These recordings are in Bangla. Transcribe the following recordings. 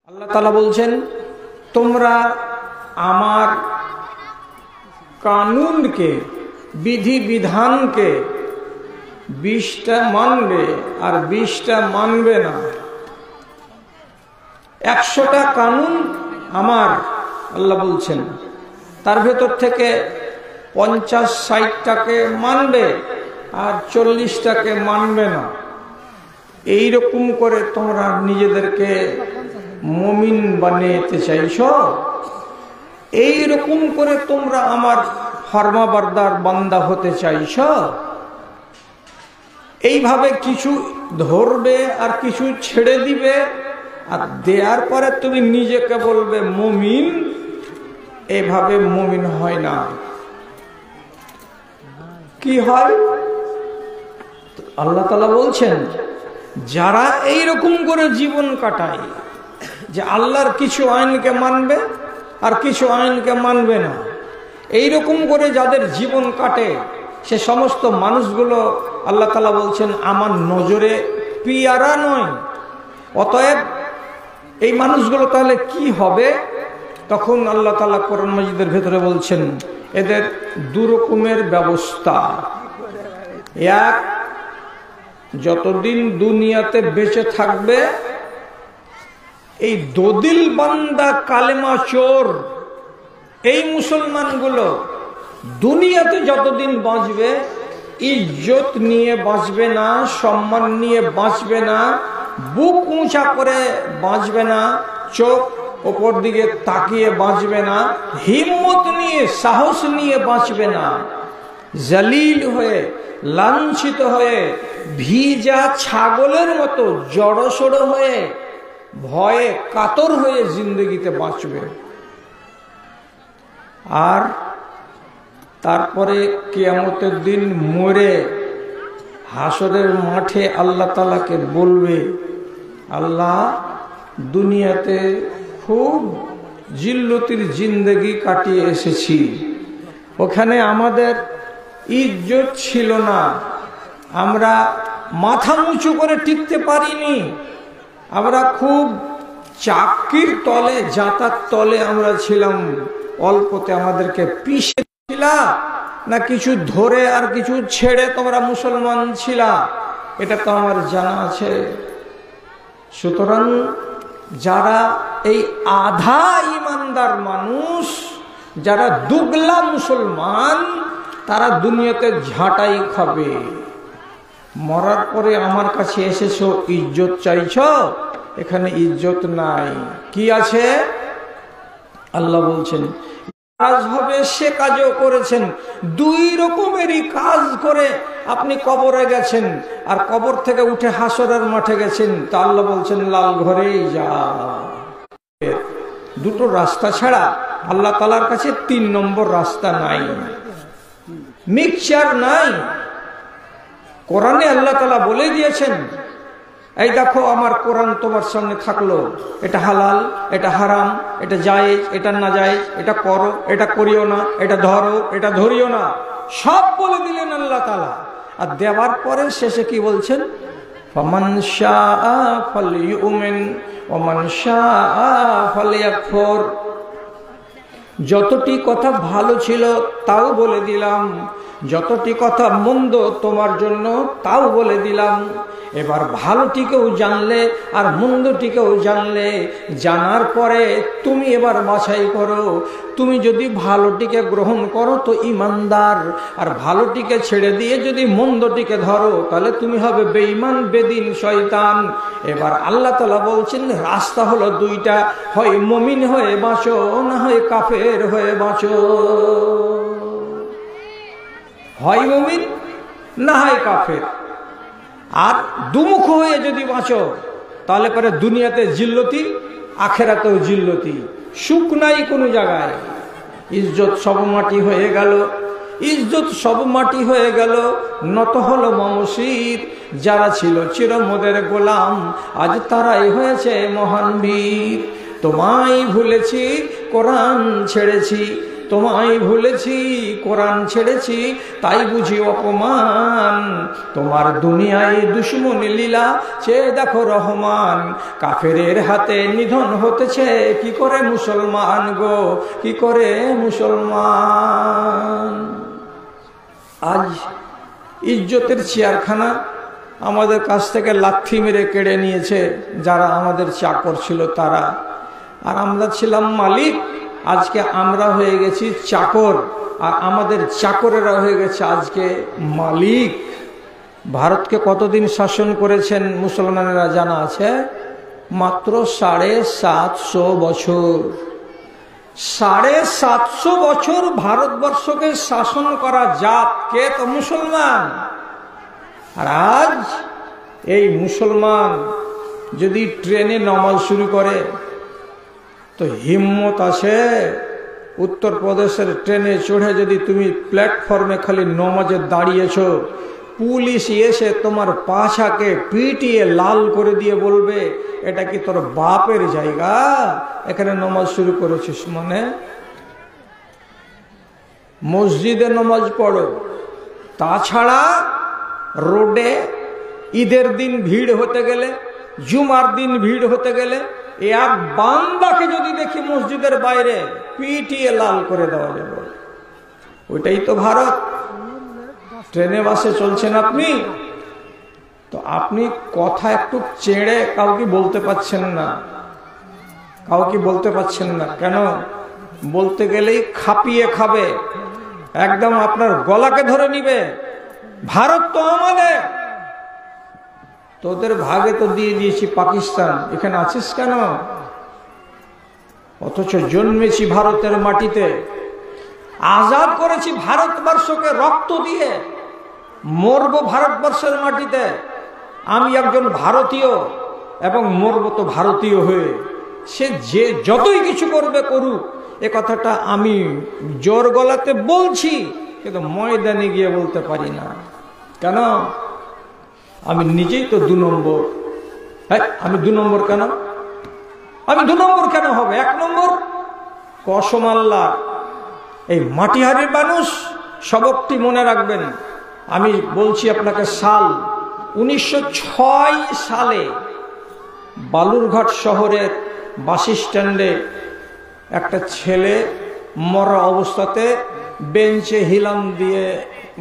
আল্লাহ তাআলা বলছেন, তোমরা আমার কানুনকে, বিধি বিধানকে 20টা মানবে আর 20টা মানবে না। 100টা কানুন আমার, আল্লাহ বলছেন, তার ভেতর থেকে 50-60টাকে মানবে আর 40টাকে মানবে না। এইরকম করে তোমরা নিজেদেরকে মুমিন বানাতে চাইছো? এইরকম করে তোমরা আমার ফরমাবরদার বান্দা হতে চাইছো? এইভাবে কিছু ধরবে আর কিছু ছেড়ে দিবে, আর দেওয়ার পরে তুমি নিজেকে বলবে মুমিন। এভাবে মুমিন হয় না। কি হয়? আল্লাহ তাআলা বলছেন, যারা এইরকম করে জীবন কাটায় যে আল্লাহর কিছু আইনকে মানবে আর কিছু আইনকে মানবে না, এইরকম করে যাদের জীবন কাটে সে সমস্ত মানুষগুলো আল্লাহ তাআলা বলছেন আমার নজরে পিয়ারা নয়। অতএব এই মানুষগুলো তাহলে কি হবে? তখন আল্লাহ তাআলা কোরআন মাজিদের ভেতরে বলছেন, এদের দুরকমের ব্যবস্থা। এক, যতদিন দুনিয়াতে বেঁচে থাকবে এই দদিল বান্দা কালেমা চোর এই মুসলমানগুলো দুনিয়াতে যতদিন বাঁচবে ইজ্জত নিয়ে বাঁচবে না, সম্মান নিয়ে বাঁচবে না, বুক উঁচা করে বাঁচবে না, চোখ ওপর দিকে তাকিয়ে বাঁচবে না, হিম্মত নিয়ে সাহস নিয়ে বাঁচবে না, জালিল হয়ে লাঞ্ছিত হয়ে ভিজা ছাগলের মতো জড়সড় হয়ে ভয়ে কাতর হয়ে জিন্দগিতে বাঁচবে। আর তারপরে কিয়ামতের দিন মরে হাসরের মাঠে আল্লাহ তাআলাকে বলবে, আল্লাহ দুনিয়াতে খুব জিল্লতির জিন্দগি কাটিয়ে এসেছি, ওখানে আমাদের ইজ্জত ছিল না, আমরা মাথা উঁচু করে টিকতে পারিনি, আমরা খুব চাকির তলে জাতার তলে আমরা ছিলাম, অল্পতে আমাদেরকে পিষে ছিলা না কিছু ধরে আর কিছু ছেড়ে তোমরা মুসলমান ছিলা, এটা তো আমার জানা আছে। সুতরাং যারা এই আধা ইমানদার মানুষ, যারা দুগলা মুসলমান, তারা দুনিয়াতে ঝাঁটাই খাবে। মরার পরে আমার কাছে এসেছো ইজ্জত চাইছ, এখানে ইজ্জত নাই। কি আছে? আল্লাহ বলছেন কাজ হবে, সে কাজও করেছেন। দুই রকমেরই কাজ করে আপনি কবরে গেছেন আর কবর থেকে উঠে হাসরের মাঠে গেছেন, তা আল্লাহ বলছেন লাল ঘরেই যা। দুটো রাস্তা ছাড়া আল্লাহ তাআলার কাছে 3 নম্বর রাস্তা নাই, মিক্সচার নাই। কোরআনে আল্লাহ তাআলা বলে দিয়েছেন, এই দেখো আমার কোরআন তোমার সামনে থাকলো, এটা হালাল, এটা হারাম, এটা জায়েজ, এটা না জায়েজ, এটা করো, এটা করিও না, এটা ধরো, এটা ধরিও না, সব বলে দিলেন আল্লাহ তাআলা। আর দেওয়ার পরে শেষে কি বলছেন? ফামান শাআ ফালইউমিন ওয়া মান শাআ ফালইয়াকফুর। যতটি কথা ভালো ছিল তাও বলে দিলাম, যতটি কথা মন্দ তোমার জন্য তাও বলে দিলাম। এবার ভালোটিকেও জানলে আর মন্দটিকেও জানলে, জানার পরে তুমি এবার বাছাই করো। তুমি যদি ভালোটিকে গ্রহণ করো তো ইমানদার, আর ভালোটিকে ছেড়ে দিয়ে যদি মন্দটিকে ধরো তাহলে তুমি হবে বেঈমান, বেদিন, শয়তান। এবার আল্লাহ তাআলা বলছেন রাস্তা হলো 2টা, হয় মুমিন হয়ে বাঁচো, না হয় কাফের হয়ে বাঁচো। হয় মুমিন না হয় কাফের। আর দুমুখ হয়ে যদি বাঁচো তাহলে পরে দুনিয়াতে জিল্লতি, আখেরাতেও জিল্লতি, সুখ নাই কোনো জায়গায়। ইজ্জত সব মাটি হয়ে গেল, ইজ্জত সব মাটি হয়ে গেল। নত হলো মমশির, যারা ছিল চিরমোদের গোলাম আজ তারাই হয়েছে মহান বীর। তোমায় ভুলেছি, কোরআন ছেড়েছি, তোমায় ভুলেছি, কোরআন ছেড়েছি, তাই বুঝি অপমান। তোমার দুনিয়ায় দুশ্মন লীলা, চেয়ে দেখো রহমান। কাফেরের হাতে নিধন হতেছে, কি করে মুসলমান গো, কি করে মুসলমান। আজ ইজ্জতের চেয়ারখানা আমাদের কাছ থেকে লাথি মেরে কেড়ে নিয়েছে যারা আমাদের চাকর ছিল তারা, আর আমরা ছিলাম মালিক। আজকে আমরা হয়ে গেছি চাকর, আর আমাদের চাকরেরা হয়ে গেছে আজকে মালিক। ভারতকে কতদিন শাসন করেছেন মুসলমানেরা জানা আছে? মাত্র 750 বছর। 750 বছর ভারতবর্ষকে শাসন করা জাত কে? তো মুসলমান। আর আজ এই মুসলমান যদি ট্রেনে নামাজ শুরু করে তো হিম্মত আছে উত্তরপ্রদেশের ট্রেনে চড়ে যদি তুমি প্ল্যাটফর্মে খালি নামাজে দাঁড়িয়েছ, পুলিশ এসে তোমার পাছাকে পিটিয়ে লাল করে দিয়ে বলবে এটা কি তোর বাপের জায়গা, এখানে নামাজ শুরু করেছিস মানে? মসজিদে নামাজ পড়ো, তাছাড়া রোডে ঈদের দিন ভিড় হতে গেলে, জুমার দিন ভিড় হতে গেলে এক বান্দাকে যদি দেখি মসজিদের বাইরে, পিটিয়ে লাল করে দেওয়া যাবে। ওইটাই তো ভারত। ট্রেনে বাসে চলছেন আপনি, তো আপনি কথা একটু চেড়ে কাউকে বলতে পারছেন না, কাউকে বলতে পারছেন না। কেন? বলতে গেলেই খাপিয়ে খাবে, একদম আপনার গলাকে ধরে নিবে। ভারত তো আমাদের, তোদের ভাগে তো দিয়ে দিয়েছি পাকিস্তান, এখানে আছিস কেন? অথচ জন্মেছি ভারতের মাটিতে, আজাদ করেছি ভারতবর্ষকে রক্ত দিয়ে, মরবো ভারতবর্ষের মাটিতে। আমি একজন ভারতীয় এবং মরবো তো ভারতীয় হয়ে। সে যে যতই কিছু করবে করুক, এ কথাটা আমি জোর গলাতে বলছি, কিন্তু ময়দানে গিয়ে বলতে পারি না। কেন? আমি নিজেই তো 2 নম্বর। আমি 2 নম্বর কেন? আমি 2 নম্বর কেন হবে? 1 নম্বর। কসম আল্লাহ, এই মাটিহারির মানুষ সবকটি মনে রাখবেন। আমি বলছি আপনাকে সাল 1906 সালে বালুরঘাট শহরের বাস স্ট্যান্ডে একটা ছেলে মরা অবস্থাতে বেঞ্চে হিলাম দিয়ে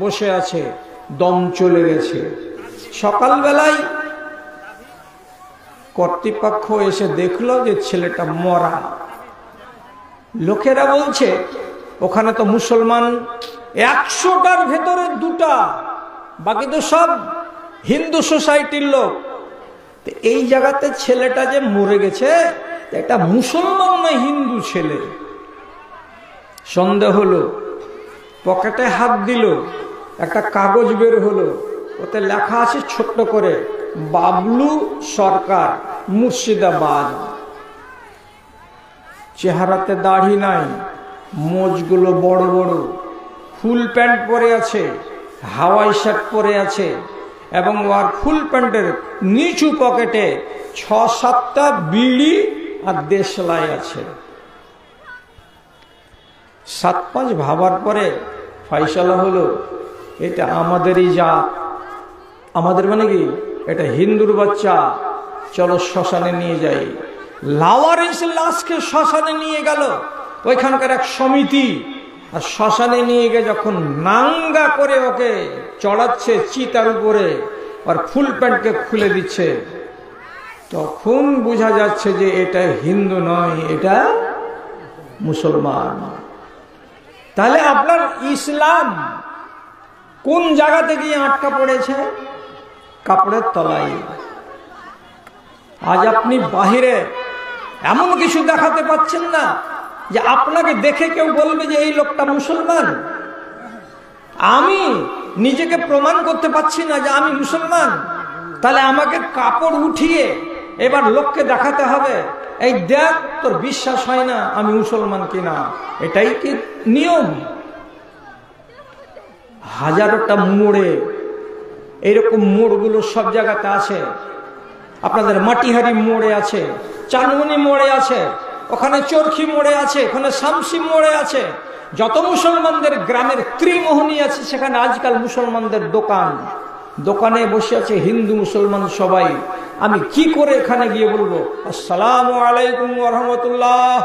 বসে আছে, দম চলে গেছে। সকালবেলায় কর্তৃপক্ষ এসে দেখলো যে ছেলেটা মরা। লোকেরা বলছে ওখানে তো মুসলমান 100টার ভেতরে 2টা, বাকি তো সব হিন্দু সোসাইটির লোক। এই জায়গাতে ছেলেটা যে মরে গেছে, এটা মুসলমান না হিন্দু ছেলে? সন্দেহ হলো, পকেটে হাত দিল, একটা কাগজ বের হলো, ওতে লেখা আছে ছোট্ট করে, বাবলু সরকার, মুর্শিদাবাদ। চেহারাতে দাড়ি নাই, মোজগুলো বড় বড়, ফুল প্যান্ট পরে আছে, হাওয়াই শার্ট পরে আছে, এবং ওর ফুল প্যান্টের নিচু পকেটে 6-7টা বিড়ি আর দেশলাই আছে। 7-5 ভাবার পরে ফয়সালা হলো এটা আমাদেরই জাত। আমাদের মানে কি? এটা হিন্দুর বাচ্চা, চলো শ্মশানে নিয়ে যাই। লাওয়ারিস লাশকে শ্মশানে নিয়ে গেল ওইখানকার এক সমিতি, আর শ্মশানে নিয়ে গিয়ে যখন নাঙ্গা করে ওকে চড়াচ্ছে চিতার উপরে, আর ফুল প্যান্টকে খুলে দিচ্ছে, তখন বোঝা যাচ্ছে যে এটা হিন্দু নয়, এটা মুসলমান। তাহলে আপনার ইসলাম কোন জায়গাতে গিয়ে আটকা পড়েছে? কাপড়ের তলায়। আজ আপনি বাহিরে এমন কিছু দেখাতে পাচ্ছেন না যে আপনাকে দেখে কেউ বলবে যে এই লোকটা মুসলমান। আমি নিজেকে প্রমাণ করতে পারছি না যে আমি মুসলমান, তাহলে আমাকে কাপড় উঠিয়ে এবার লোককে দেখাতে হবে, এই দেখ তোর বিশ্বাস হয় না আমি মুসলমান কিনা। এটাই কি নিয়ম? হাজারোটা মোড়ে এইরকম মোড়গুলো সব জায়গাতে আছে। আপনাদের মাটিহারি মোড়ে আছে, চানমনি মোড়ে আছে, ওখানে চরখি মোড়ে আছে, ওখানে শামসি মোড়ে আছে, যত মুসলমানদের গ্রামের ত্রিমোহনী আছে সেখানে আজকাল মুসলমানদের দোকানে বসে আছে হিন্দু মুসলমান সবাই। আমি কি করে এখানে গিয়ে বলবো আসসালামু আলাইকুম ওয়া রাহমাতুল্লাহ?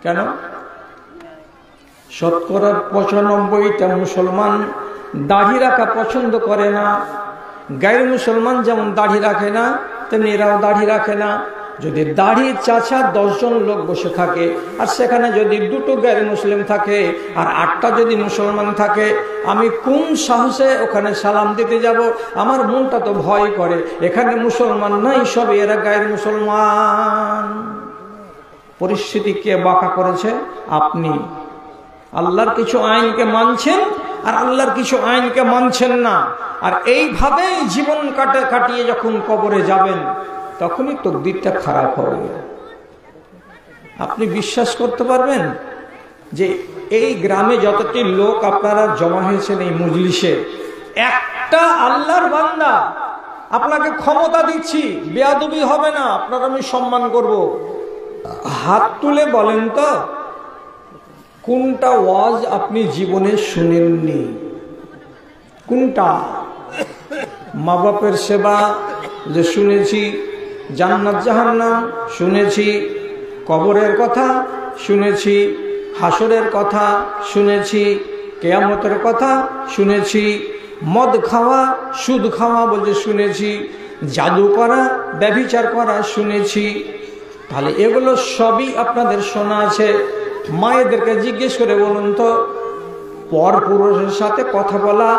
কেন? শতকরা 95টা মুসলমান দাড়ি রাখা পছন্দ করে না। গায়ের মুসলমান যেমন দাড়ি রাখে না, তেমনি এরাও দাড়ি রাখে না। যদি দাড়ির চাচা 10 জন লোক বসে থাকে আর সেখানে যদি 2টো গায়ের মুসলিম থাকে আর 8টা যদি মুসলমান থাকে, আমি কোন সাহসে ওখানে সালাম দিতে যাব? আমার মনটা তো ভয় করে, এখানে মুসলমান নাই, সব এরা গায়ের মুসলমান। পরিস্থিতি কে বাঁকা করেছে? আপনি। আল্লাহর কিছু আইনকে মানছেন আর আল্লাহর কিছু আইনকে মানছেন না, আর এইভাবেই জীবন কাটিয়ে যখন কবরে যাবেন তখনই তকদিরটা খারাপ হবে। আপনি বিশ্বাস করতে পারবেন যে এই গ্রামে যতটি লোক আপনারা জমা হয়েছেন এই মজলিসে, একটা আল্লাহর বান্দা, আপনাকে ক্ষমতা দিচ্ছি, বেয়াদবি হবে না, আপনার আমি সম্মান করব, হাত তুলে বলেন তো কোনটা ওয়াজ আপনি জীবনে শুনেননি? কোনটা? মা বাপের সেবা যে শুনেছি, জান্নাত জাহান্নাম শুনেছি, কবরের কথা শুনেছি, হাসরের কথা শুনেছি, কিয়ামতের কথা শুনেছি, মদ খাওয়া সুদ খাওয়া বলতে শুনেছি, জাদু করা ব্যভিচার করা শুনেছি। তাহলে এগুলো সবই আপনাদের শোনা আছে। মায়েদেরকে জিজ্ঞেস করে বলুন তো, পর পুরুষের সাথে কথা বলা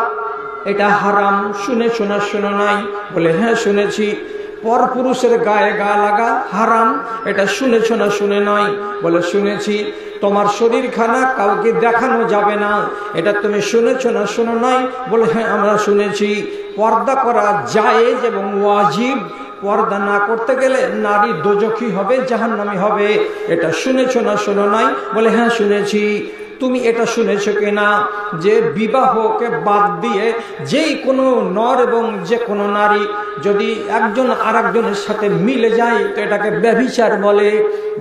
এটা হারাম, শুনেছো না শোনো নাই? বলে হ্যাঁ শুনেছি। পর পুরুষের গায়ে গা লাগা হারাম, এটা শুনেছো না শুনে নাই? বলে শুনেছি। তোমার শরীরখানা কাউকে দেখানো যাবে না, এটা তুমি শুনেছো না শোনো নাই? বলে হ্যাঁ আমরা শুনেছি। পর্দা করা জায়েজ এবং ওয়াজিব, পর্দা না করতে গেলে নারী দোজখী হবে, জাহান্নামী হবে, এটা শুনেছো না শোনো নাই? বলে হ্যাঁ শুনেছি। তুমি এটা শুনেছো কিনা যে বিবাহকে বাদ দিয়ে যেই কোনো নর এবং যে কোনো নারী যদি একজন আর একজনের সাথে মিলে যায় তো এটাকে ব্যভিচার বলে।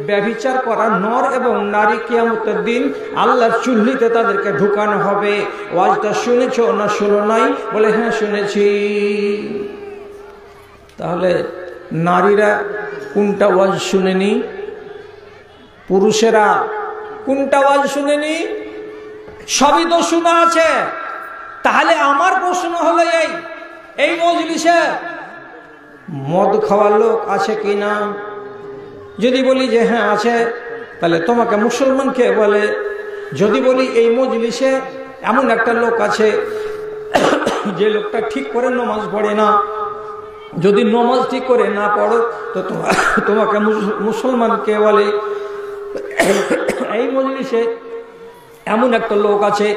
ব্যভিচার করা নর এবং নারী কিয়ামতের দিন আল্লাহর চুল্লিতে তাদেরকে ঢুকানো হবে। ওয়াজটা শুনেছো না শোনো নাই? বলে হ্যাঁ শুনেছি। তাহলে নারীরা কোনটা ওয়াজ শুনেনি? পুরুষেরা কোনটা ওয়াজ শুনেনি? সবই তো শোনা আছে। তাহলে আমার প্রশ্ন হলো এই মজলিসে মদ খাওয়ার লোক আছে কিনা? যদি বলি যে হ্যাঁ আছে, তাহলে তোমাকে মুসলমান কে বলে? যদি বলি এই মজলিসে এমন একটা লোক আছে যে লোকটা ঠিক করে নামাজ পড়ে না, যদি নামাজ ঠিক করে না পড়ো তো তোমাকে মুসলমান কে বলে? এই মজলিসে এমন একটা লোক আছে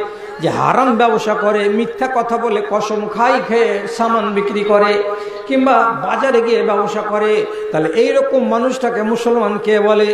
যে হারাম ব্যবসা করে, মিথ্যা কথা বলে, কসম খেয়ে সামান বিক্রি করে, কিংবা বাজারে গিয়ে ব্যবসা করে, তাহলে এইরকম মানুষটাকে মুসলমান কে বলে?